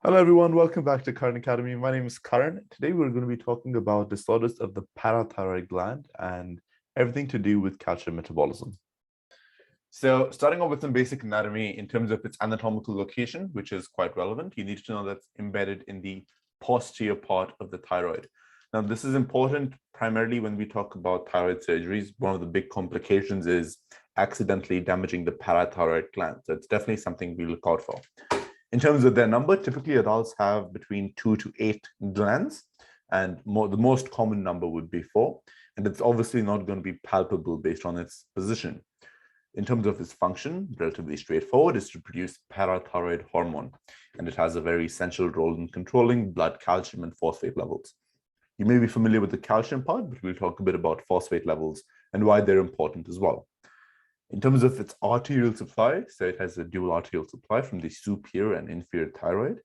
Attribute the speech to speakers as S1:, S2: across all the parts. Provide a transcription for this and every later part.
S1: Hello everyone, welcome back to Karan Academy. My name is Karan. Today we're going to be talking about disorders of the parathyroid gland and everything to do with calcium metabolism. So starting off with some basic anatomy in terms of its anatomical location, which is quite relevant, you need to know that's embedded in the posterior part of the thyroid. Now, this is important primarily when we talk about thyroid surgeries. One of the big complications is accidentally damaging the parathyroid gland. So it's definitely something we look out for. In terms of their number, typically adults have between 2 to 8 glands, and the most common number would be 4. And it's obviously not going to be palpable based on its position. In terms of its function, relatively straightforward, is to produce parathyroid hormone, and it has a very essential role in controlling blood calcium and phosphate levels. You may be familiar with the calcium part, but we'll talk a bit about phosphate levels and why they're important as well. In terms of its arterial supply, so it has a dual arterial supply from the superior and inferior thyroid.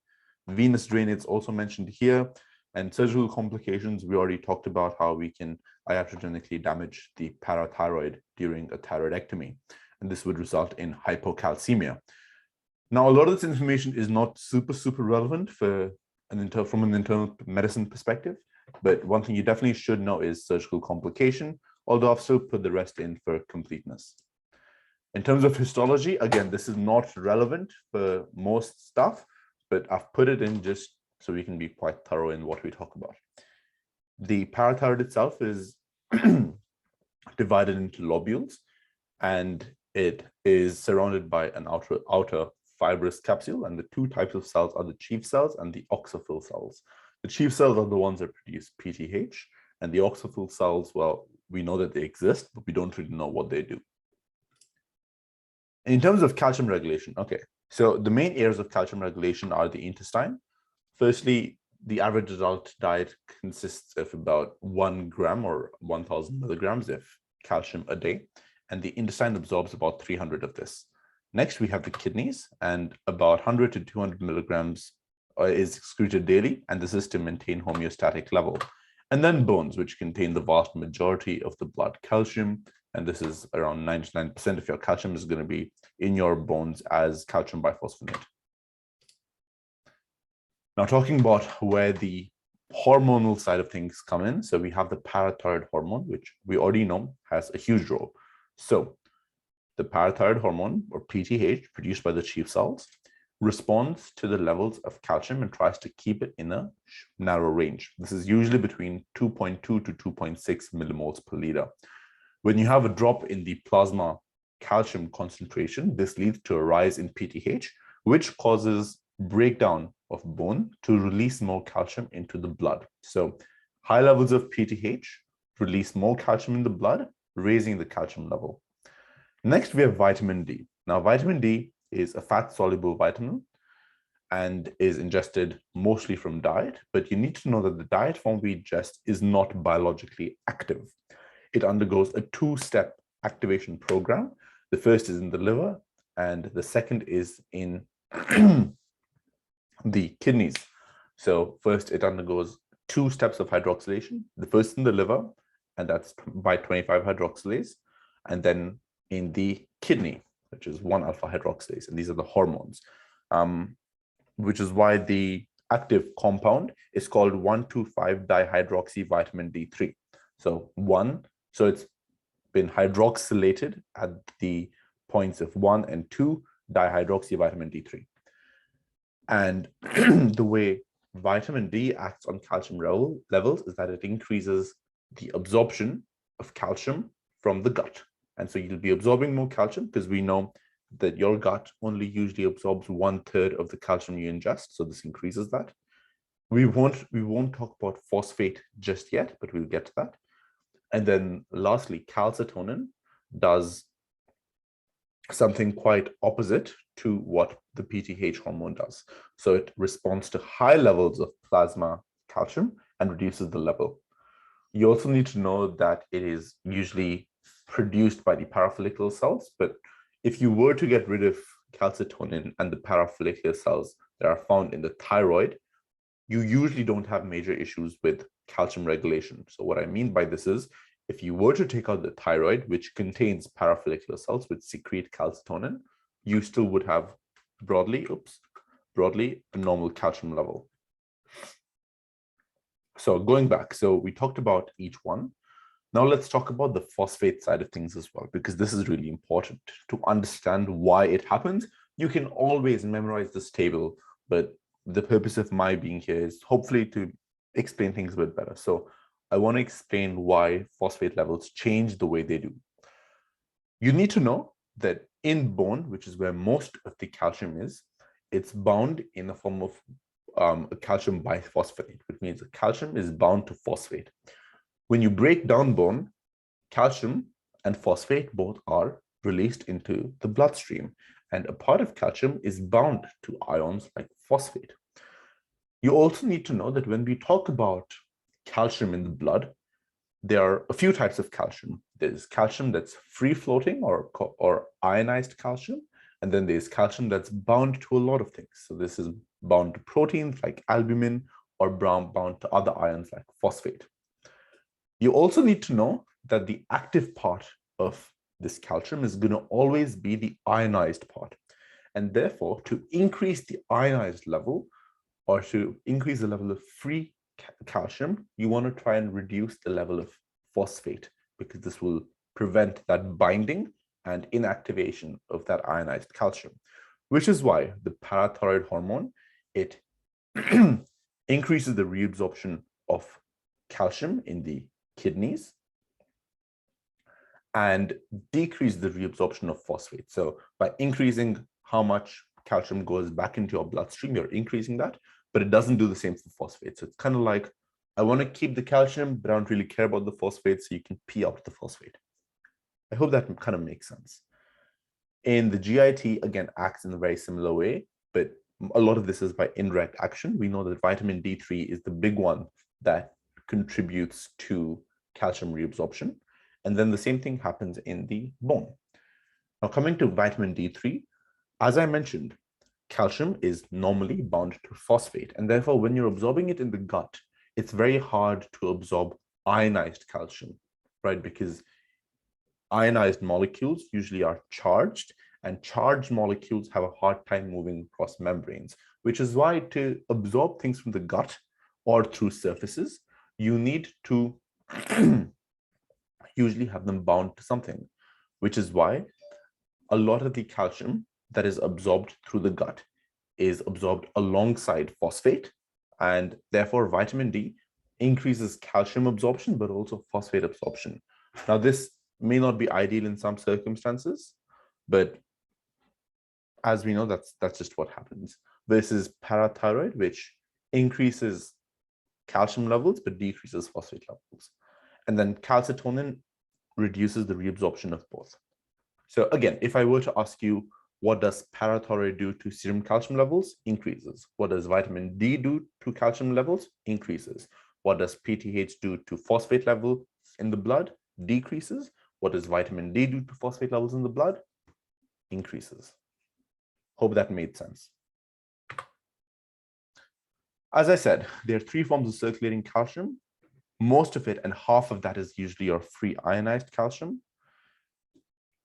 S1: Venous drainage is also mentioned here. And surgical complications, we already talked about how we can iatrogenically damage the parathyroid during a thyroidectomy. And this would result in hypocalcemia. Now, a lot of this information is not super relevant from an internal medicine perspective. But one thing you definitely should know is surgical complication, although I've still put the rest in for completeness. In terms of histology, again, this is not relevant for most stuff, but I've put it in just so we can be quite thorough in what we talk about. The parathyroid itself is divided into lobules, and it is surrounded by an outer fibrous capsule, and the two types of cells are the chief cells and the oxaphyll cells. The chief cells are the ones that produce PTH, and the oxaphyll cells, well, we know that they exist, but we don't really know what they do. In terms of calcium regulation, okay, so the main areas of calcium regulation are the intestine. Firstly, the average adult diet consists of about 1 gram or 1,000 milligrams of calcium a day, and the intestine absorbs about 300 of this. Next, we have the kidneys, and about 100 to 200 milligrams is excreted daily, and this is to maintain homeostatic level. And then bones, which contain the vast majority of the blood calcium, and this is around 99% of your calcium is going to be in your bones as calcium biphosphonate. Now, talking about where the hormonal side of things come in. So we have the parathyroid hormone, which we already know has a huge role. So the parathyroid hormone, or PTH, produced by the chief cells, responds to the levels of calcium and tries to keep it in a narrow range. This is usually between 2.2 to 2.6 millimoles per liter. When you have a drop in the plasma calcium concentration, this leads to a rise in PTH, which causes breakdown of bone to release more calcium into the blood. So high levels of PTH release more calcium in the blood, raising the calcium level. Next, we have vitamin D. Now, vitamin D is a fat-soluble vitamin and is ingested mostly from diet, but you need to know that the diet form we ingest is not biologically active. It undergoes a two-step activation program. The first is in the liver, and the second is in the kidneys. So first, it undergoes 2 steps of hydroxylation. The first in the liver, and that's by 25-hydroxylase, and then in the kidney, which is 1-alpha hydroxylase, and these are the hormones, which is why the active compound is called 1,2,5-dihydroxy vitamin D3. So it's been hydroxylated at the points of 1 and 2 dihydroxy vitamin D3. And the way vitamin D acts on calcium levels is that it increases the absorption of calcium from the gut. And so you'll be absorbing more calcium because we know that your gut only usually absorbs 1/3 of the calcium you ingest. So this increases that. We won't talk about phosphate just yet, but we'll get to that. And then lastly, calcitonin does something quite opposite to what the PTH hormone does. So it responds to high levels of plasma calcium and reduces the level. You also need to know that it is usually produced by the parafollicular cells, but if you were to get rid of calcitonin and the parafollicular cells that are found in the thyroid, you usually don't have major issues with calcium regulation. So what I mean by this is, if you were to take out the thyroid, which contains parafollicular cells which secrete calcitonin, you still would have broadly broadly a normal calcium level. So going back, so we talked about each one. Now let's talk about the phosphate side of things as well, because this is really important to understand why it happens. You can always memorize this table, but the purpose of my being here is hopefully to explain things a bit better. So I want to explain why phosphate levels change the way they do. You need to know that in bone, which is where most of the calcium is, it's bound in the form of a calcium biphosphate, which means the calcium is bound to phosphate. When you break down bone, calcium and phosphate both are released into the bloodstream, and a part of calcium is bound to ions like phosphate. You also need to know that when we talk about calcium in the blood, there are a few types of calcium. There's calcium that's free floating or ionized calcium, and then there's calcium that's bound to a lot of things. So this is bound to proteins like albumin or bound to other ions like phosphate. You also need to know that the active part of this calcium is going to always be the ionized part. And therefore, to increase the ionized level or to increase the level of free calcium, you want to try and reduce the level of phosphate, because this will prevent that binding and inactivation of that ionized calcium, which is why the parathyroid hormone, it increases the reabsorption of calcium in the kidneys and decrease the reabsorption of phosphate. So by increasing how much calcium goes back into your bloodstream, you're increasing that, but it doesn't do the same for phosphate. So it's kind of like, I want to keep the calcium, but I don't really care about the phosphate, so you can pee out the phosphate. I hope that kind of makes sense. In the GIT, again, acts in a very similar way, but a lot of this is by indirect action. We know that vitamin D3 is the big one that contributes to calcium reabsorption. And then the same thing happens in the bone. Now, coming to vitamin D3, as I mentioned, calcium is normally bound to phosphate. And therefore, when you're absorbing it in the gut, it's very hard to absorb ionized calcium, right? Because ionized molecules usually are charged, and charged molecules have a hard time moving across membranes, which is why to absorb things from the gut or through surfaces, you need to usually have them bound to something, which is why a lot of the calcium that is absorbed through the gut is absorbed alongside phosphate, and therefore vitamin D increases calcium absorption, but also phosphate absorption. Now, this may not be ideal in some circumstances, but as we know, that's just what happens. Versus parathyroid, which increases calcium levels, but decreases phosphate levels. And then calcitonin reduces the reabsorption of both. So again, if I were to ask you, what does parathyroid do to serum calcium levels? Increases. What does vitamin D do to calcium levels? Increases. What does PTH do to phosphate level in the blood? Decreases. What does vitamin D do to phosphate levels in the blood? Increases. Hope that made sense. As I said, there are three forms of circulating calcium. Most of it, and half of that, is usually your free ionized calcium.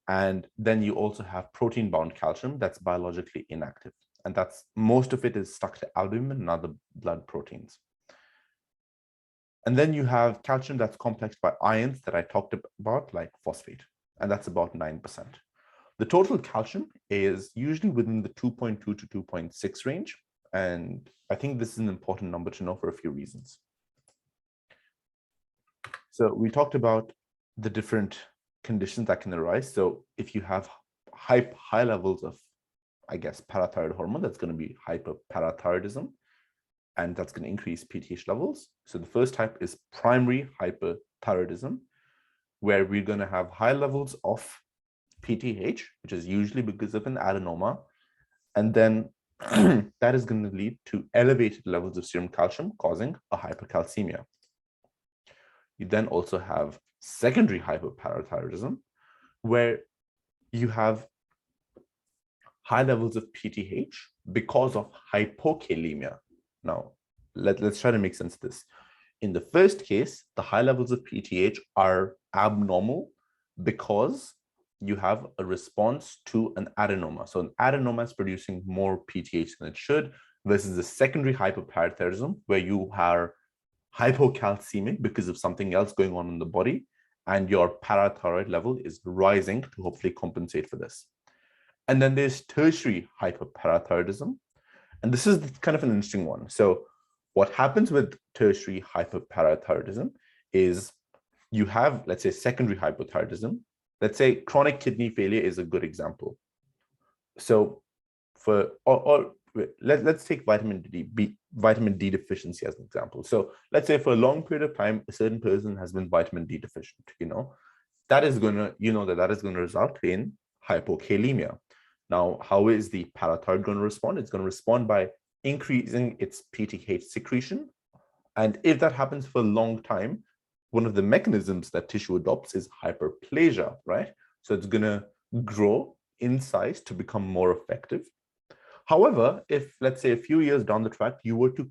S1: And then you also have protein-bound calcium that's biologically inactive. And that's, most of it is stuck to albumin and other blood proteins. And then you have calcium that's complexed by ions that I talked about, like phosphate, and that's about 9%. The total calcium is usually within the 2.2 to 2.6 range. And I think this is an important number to know for a few reasons. So we talked about the different conditions that can arise. So if you have high levels of, I guess, parathyroid hormone, that's going to be hyperparathyroidism, and that's going to increase PTH levels. So the first type is primary hyperthyroidism, where we're going to have high levels of PTH, which is usually because of an adenoma, and then that is going to lead to elevated levels of serum calcium, causing a hypercalcemia. You then also have secondary hyperparathyroidism, where you have high levels of PTH because of hypokalemia. Now, let's try to make sense of this. In the first case, the high levels of PTH are abnormal because you have a response to an adenoma. So an adenoma is producing more PTH than it should, versus a secondary hyperparathyroidism, where you are hypocalcemic because of something else going on in the body, and your parathyroid level is rising to hopefully compensate for this. And then there's tertiary hyperparathyroidism. And this is kind of an interesting one. So what happens with tertiary hyperparathyroidism is you have, let's say, secondary hypothyroidism. Let's say chronic kidney failure is a good example. So let's take vitamin D deficiency as an example. So let's say for a long period of time, a certain person has been vitamin D deficient, that is going to result in hypokalemia. Now, how is the parathyroid going to respond? It's going to respond by increasing its PTH secretion. And if that happens for a long time, one of the mechanisms that tissue adopts is hyperplasia, right? So it's going to grow in size to become more effective. However, if, let's say, a few years down the track, you were to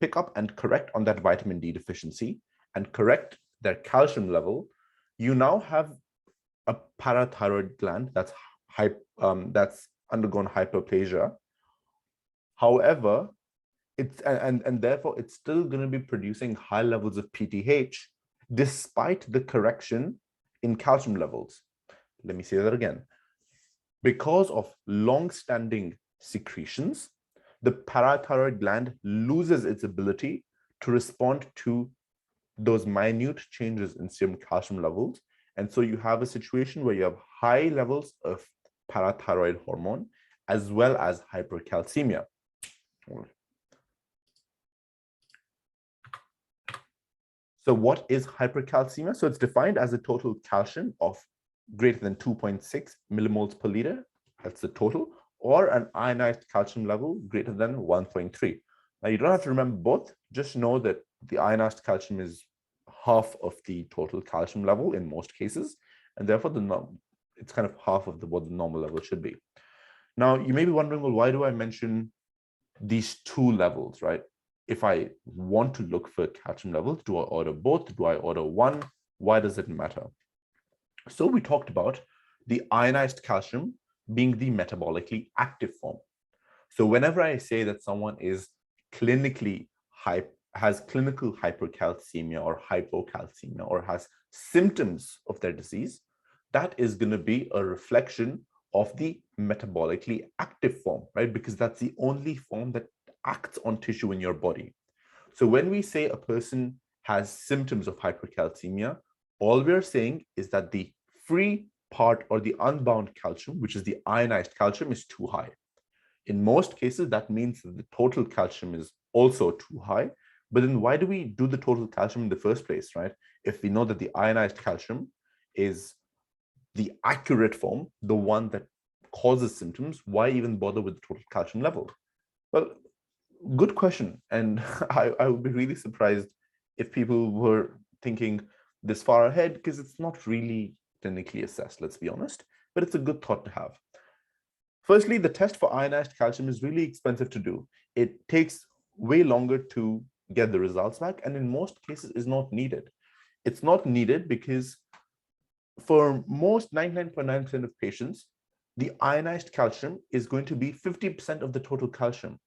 S1: pick up and correct on that vitamin D deficiency and correct their calcium level, you now have a parathyroid gland that's undergone hyperplasia. However, and therefore it's still going to be producing high levels of PTH despite the correction in calcium levels. Let me say that again. Because of long-standing secretions, the parathyroid gland loses its ability to respond to those minute changes in serum calcium levels. And so you have a situation where you have high levels of parathyroid hormone as well as hypercalcemia. So what is hypercalcemia? So it's defined as a total calcium of greater than 2.6 millimoles per liter. That's the total, or an ionized calcium level greater than 1.3. Now, you don't have to remember both. Just know that the ionized calcium is half of the total calcium level in most cases, and therefore it's kind of half of what the normal level should be. Now, you may be wondering, well, why do I mention these two levels, right? If I want to look for calcium levels, do I order both? Do I order one? Why does it matter? So we talked about the ionized calcium being the metabolically active form. So whenever I say that someone is has clinical hypercalcemia or hypocalcemia, or has symptoms of their disease, that is going to be a reflection of the metabolically active form, right? Because that's the only form that acts on tissue in your body. So when we say a person has symptoms of hypercalcemia, all we're saying is that the free part, or the unbound calcium, which is the ionized calcium, is too high. In most cases, that means that the total calcium is also too high. But then why do we do the total calcium in the first place, right? If we know that the ionized calcium is the accurate form, the one that causes symptoms, why even bother with the total calcium level? Well, good question. And I would be really surprised if people were thinking this far ahead, because it's not really clinically assessed, let's be honest, but it's a good thought to have. Firstly, the test for ionized calcium is really expensive to do. It takes way longer to get the results back, and in most cases is not needed. It's not needed because for most 99.9% of patients, the ionized calcium is going to be 50% of the total calcium,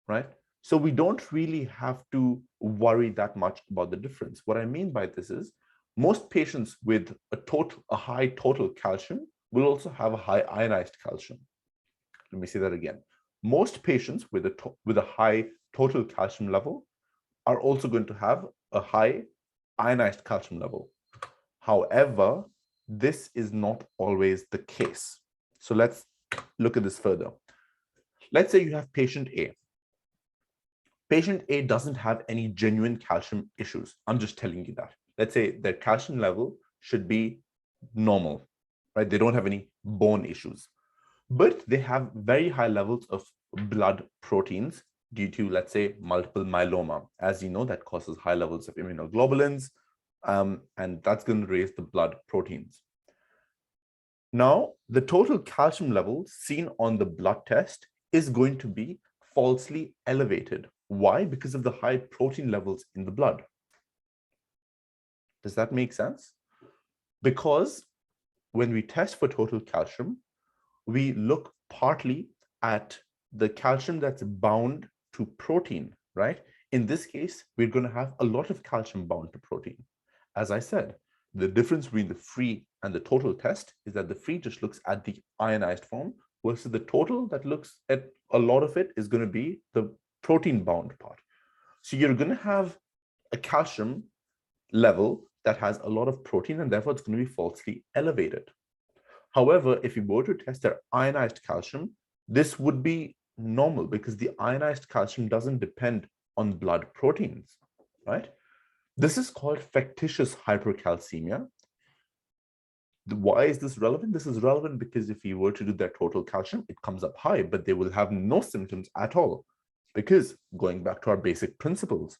S1: right? So we don't really have to worry that much about the difference. What I mean by this is most patients with a high total calcium will also have a high ionized calcium. Let me say that again. Most patients with a high total calcium level are also going to have a high ionized calcium level. However, this is not always the case. So let's look at this further. Let's say you have patient A. Patient A doesn't have any genuine calcium issues. I'm just telling you that. Let's say their calcium level should be normal, right? They don't have any bone issues, but they have very high levels of blood proteins due to, let's say, multiple myeloma. As you know, that causes high levels of immunoglobulins, and that's going to raise the blood proteins. Now, the total calcium level seen on the blood test is going to be falsely elevated. Why? Because of the high protein levels in the blood. Does that make sense? Because when we test for total calcium, we look partly at the calcium that's bound to protein, right? In this case, we're going to have a lot of calcium bound to protein. As I said, the difference between the free and the total test is that the free just looks at the ionized form, versus the total that looks at a lot of it is going to be the protein bound part. So you're going to have a calcium level that has a lot of protein, and therefore it's going to be falsely elevated. However, if you were to test their ionized calcium, this would be normal because the ionized calcium doesn't depend on blood proteins, right? This is called factitious hypercalcemia. Why is this relevant? This is relevant because if you were to do their total calcium, it comes up high, but they will have no symptoms at all. Because going back to our basic principles,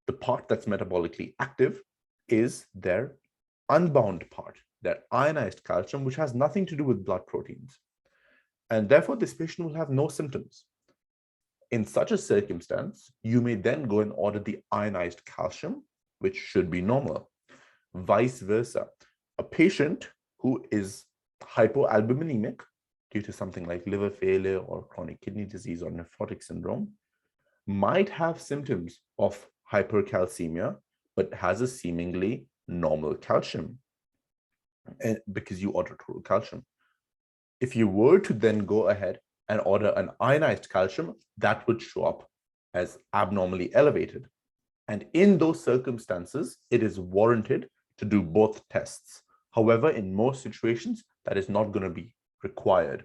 S1: the part that's metabolically active is their unbound part, their ionized calcium, which has nothing to do with blood proteins. And therefore, this patient will have no symptoms. In such a circumstance, you may then go and order the ionized calcium, which should be normal. Vice versa, a patient who is hypoalbuminemic due to something like liver failure or chronic kidney disease or nephrotic syndrome might have symptoms of hypercalcemia, but has a seemingly normal calcium, and because you order total calcium. If you were to then go ahead and order an ionized calcium, that would show up as abnormally elevated. And in those circumstances, it is warranted to do both tests. However, in most situations, that is not going to be required.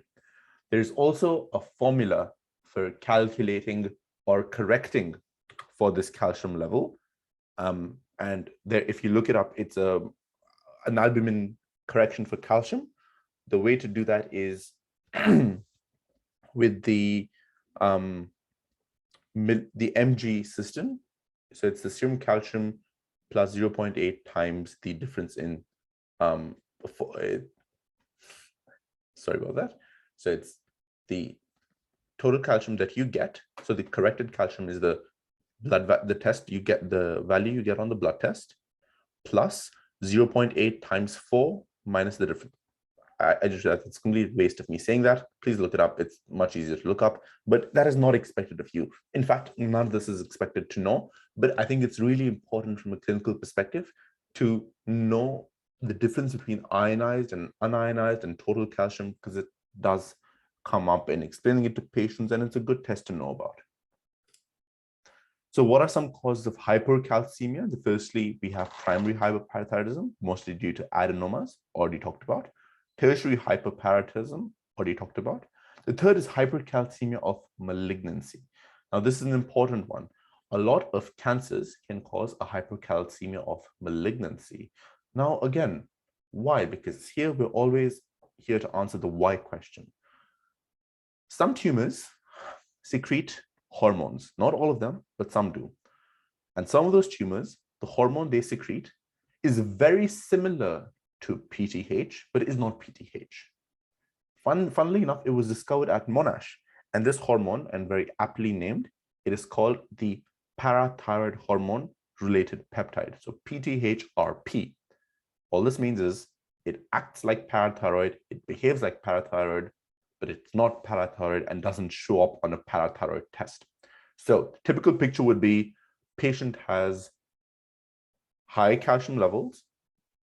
S1: There's also a formula for calculating or correcting for this calcium level. And there, if you look it up, it's an albumin correction for calcium. The way to do that is with the MG system. So it's the serum calcium plus 0.8 times the difference in sorry about that. So it's the total calcium that you get. So the corrected calcium is the the test you get, the value you get on the blood test, plus 0.8 times 4 minus the difference. I just realized it's a complete waste of me saying that. Please look it up. It's much easier to look up, but that is not expected of you. In fact, none of this is expected to know, but I think it's really important from a clinical perspective to know the difference between ionized and unionized and total calcium, because it does come up in explaining it to patients, and it's a good test to know about. So what are some causes of hypercalcemia? Firstly, we have primary hyperparathyroidism, mostly due to adenomas, already talked about. Tertiary hyperparathyroidism, already talked about. The third is hypercalcemia of malignancy. Now, this is an important one. A lot of cancers can cause a hypercalcemia of malignancy. Now, again, why? Because here we're always here to answer the why question. Some tumors secrete hormones, not all of them, but some do. And some of those tumors, the hormone they secrete is very similar to PTH, but it is not PTH. Funnily enough, it was discovered at Monash, and this hormone, and very aptly named, it is called the parathyroid hormone related peptide. So PTHRP. All this means is it acts like parathyroid, it behaves like parathyroid, but it's not parathyroid and doesn't show up on a parathyroid test. So typical picture would be patient has high calcium levels.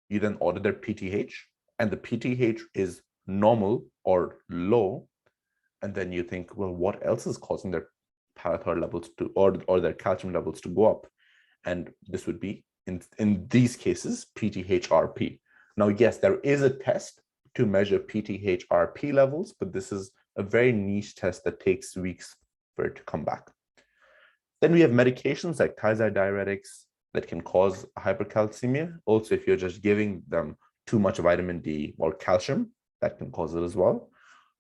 S1: You then order their PTH, and the PTH is normal or low. And then you think, well, what else is causing their parathyroid levels to, or their calcium levels to go up? And this would be, in these cases, PTHRP. Now, yes, there is a test to measure PTHRP levels, but this is a very niche test that takes weeks for it to come back. Then we have medications like thiazide diuretics that can cause hypercalcemia. Also, if you're just giving them too much vitamin D or calcium, that can cause it as well.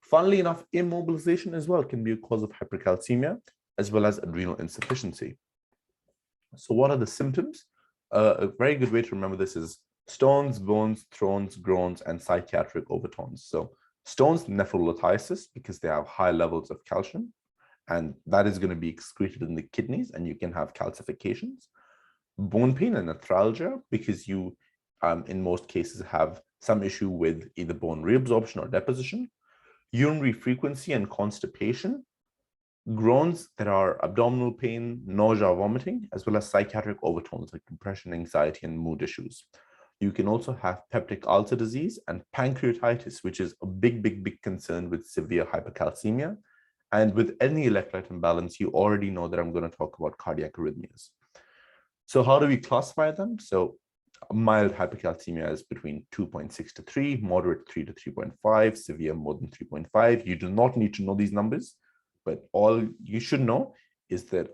S1: Funnily enough, immobilization as well can be a cause of hypercalcemia, as well as adrenal insufficiency. So what are the symptoms? A very good way to remember this is stones, bones, thrones, groans, and psychiatric overtones. So stones, nephrolithiasis, because they have high levels of calcium, and that is going to be excreted in the kidneys, and you can have calcifications. Bone pain and arthralgia, because you, in most cases, have some issue with either bone reabsorption or deposition, urinary frequency and constipation, groans that are abdominal pain, nausea, vomiting, as well as psychiatric overtones like depression, anxiety, and mood issues. You can also have peptic ulcer disease and pancreatitis, which is a big concern with severe hypercalcemia. And with any electrolyte imbalance, you already know that I'm going to talk about cardiac arrhythmias. So how do we classify them? So mild hypercalcemia is between 2.6 to 3, moderate 3 to 3.5, severe more than 3.5. You do not need to know these numbers, but all you should know is that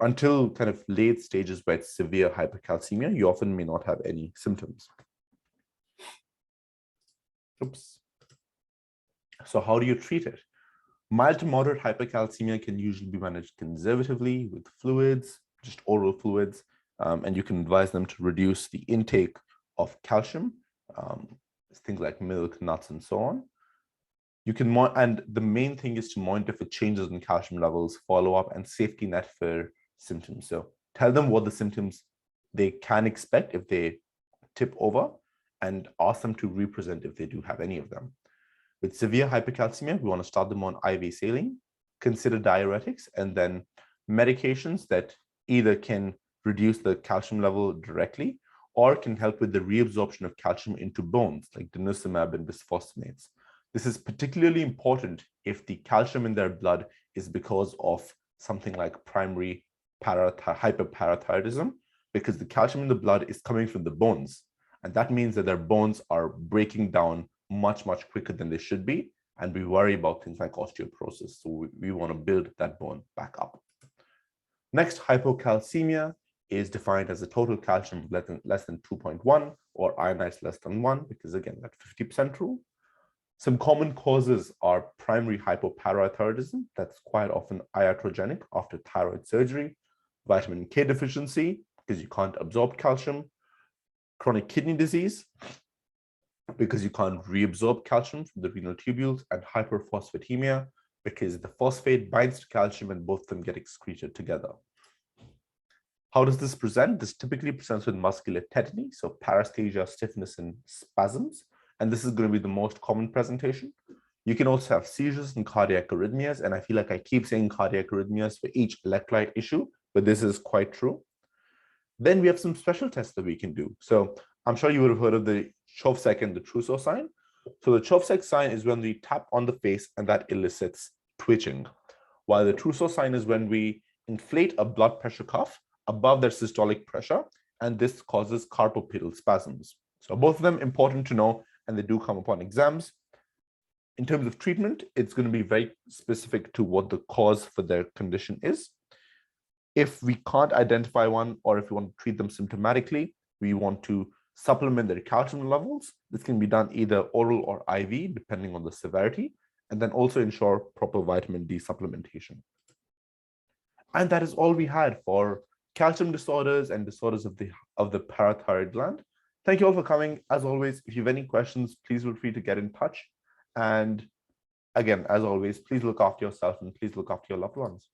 S1: until kind of late stages where it's severe hypercalcemia, you often may not have any symptoms. Oops. So how do you treat it? Mild to moderate hypercalcemia can usually be managed conservatively with fluids, just oral fluids, and you can advise them to reduce the intake of calcium, things like milk, nuts, and so on. You can, and the main thing is to monitor for changes in calcium levels, follow up, and safety net for symptoms. So tell them what the symptoms they can expect if they tip over, and ask them to represent if they do have any of them. With severe hypercalcemia, we want to start them on IV saline, consider diuretics, and then medications that either can reduce the calcium level directly or can help with the reabsorption of calcium into bones, like denosumab and bisphosphonates. This is particularly important if the calcium in their blood is because of something like primary hyperparathyroidism, because the calcium in the blood is coming from the bones. And that means that their bones are breaking down much quicker than they should be. And we worry about things like osteoporosis. So we want to build that bone back up. Next, hypocalcemia is defined as a total calcium less than 2.1 or ionized less than 1, because again, that 50% rule. Some common causes are primary hypoparathyroidism, that's quite often iatrogenic after thyroid surgery, vitamin K deficiency, because you can't absorb calcium, chronic kidney disease, because you can't reabsorb calcium from the renal tubules, and hyperphosphatemia, because the phosphate binds to calcium and both of them get excreted together. How does this present? This typically presents with muscular tetany, so paresthesia, stiffness, and spasms. And this is going to be the most common presentation. You can also have seizures and cardiac arrhythmias. And I feel like I keep saying cardiac arrhythmias for each electrolyte issue, but this is quite true. Then we have some special tests that we can do. So I'm sure you would have heard of the Chauvet and the Trousseau sign. So the Chauvet sign is when we tap on the face and that elicits twitching, while the Trousseau sign is when we inflate a blood pressure cuff above their systolic pressure, and this causes carpopedal spasms. So both of them important to know, and they do come upon exams. In terms of treatment, it's going to be very specific to what the cause for their condition is. If we can't identify one, or if we want to treat them symptomatically, we want to supplement their calcium levels. This can be done either oral or IV, depending on the severity, and then also ensure proper vitamin D supplementation. And that is all we had for calcium disorders and disorders of the parathyroid gland. Thank you all for coming. As always, if you have any questions, please feel free to get in touch. And again, as always, please look after yourself and please look after your loved ones.